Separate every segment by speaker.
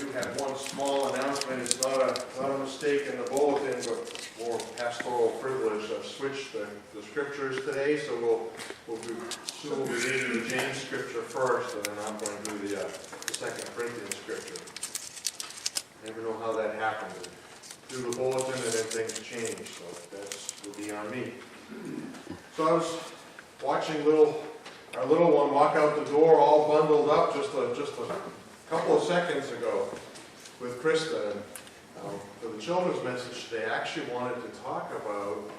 Speaker 1: do have one small announcement. It's not a mistake in the bulletin, but more pastoral privilege. I've switched the scriptures today, so we'll be reading the James scripture first, and then I'm going to do the 2 Corinthians scripture. Never know how that happened. Do the bulletin, and then things change, so that will be on me. So I was watching our little one walk out the door all bundled up just a couple of seconds ago with Krista. And for the children's message today, I actually wanted to talk about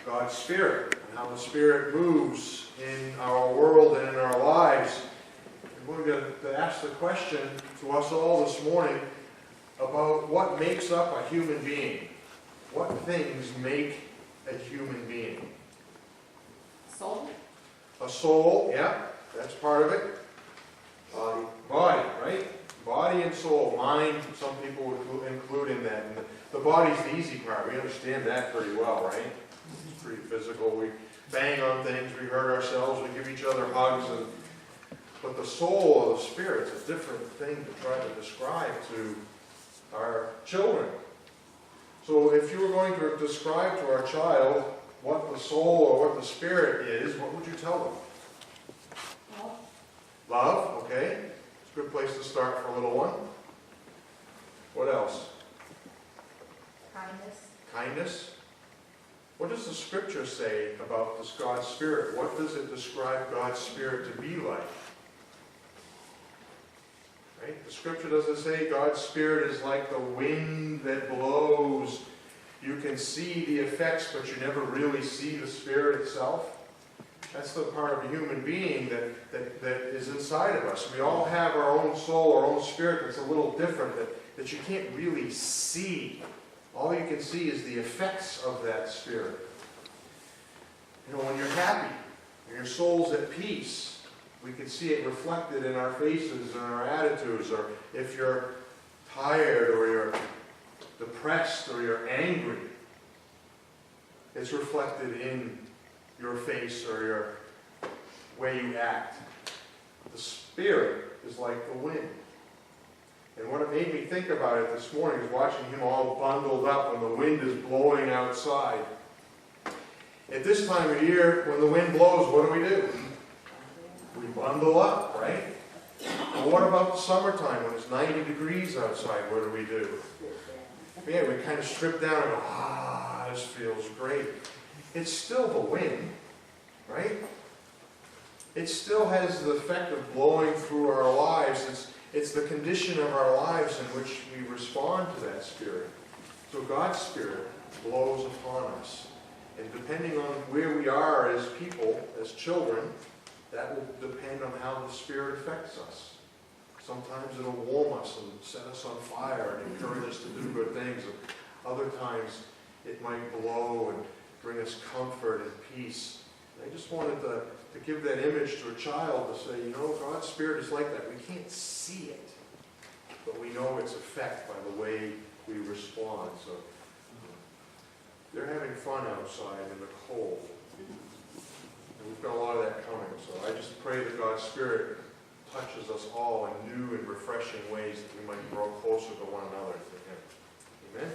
Speaker 1: God's Spirit and how the Spirit moves in our world and in our lives. And we're going to ask the question to us all this morning about what makes up a human being. What things make a human being?
Speaker 2: Soul.
Speaker 1: A soul, yeah, that's part of it. Body, right? Body and soul. Mind, some people would include in that. And the body's the easy part. We understand that pretty well, right? It's pretty physical. We bang on things, we hurt ourselves, we give each other hugs. But the soul or the spirit's a different thing to try to describe to our children. So if you were going to describe to our child what the soul or what the spirit is, what would you tell them?
Speaker 2: Love.
Speaker 1: Love, okay. It's a good place to start for a little one. What else?
Speaker 2: Kindness.
Speaker 1: Kindness. What does the scripture say about this God's Spirit? What does it describe God's Spirit to be like? Right? The scripture doesn't say God's Spirit is like the wind that blows. You can see the effects, but you never really see the Spirit itself. That's the part of a human being that is inside of us. We all have our own soul, our own spirit that's a little different, that you can't really see. All you can see is the effects of that Spirit. You know, when you're happy, and your soul's at peace, we can see it reflected in our faces and our attitudes. Or if you're tired or you're depressed or you're angry, it's reflected in your face or your way you act. The Spirit is like the wind. And what it made me think about it this morning is watching him all bundled up when the wind is blowing outside. At this time of year, when the wind blows, what do? We bundle up, right? And what about the summertime when it's 90 degrees outside? What do? Yeah, we kind of strip down and go, this feels great. It's still the wind, right? It still has the effect of blowing through our lives. It's the condition of our lives in which we respond to that Spirit. So God's Spirit blows upon us. And depending on where we are as people, as children, that will depend on how the Spirit affects us. Sometimes it'll warm us and set us on fire and encourage us to do good things. And other times it might blow and bring us comfort and peace. And I just wanted to give that image to a child to say, God's Spirit is like that. We can't see it, but we know its effect by the way we respond. So they're having fun outside in the cold. And we've got a lot of that coming. So I just pray that God's Spirit touches us all in new and refreshing ways that we might grow closer to one another to Him. Amen?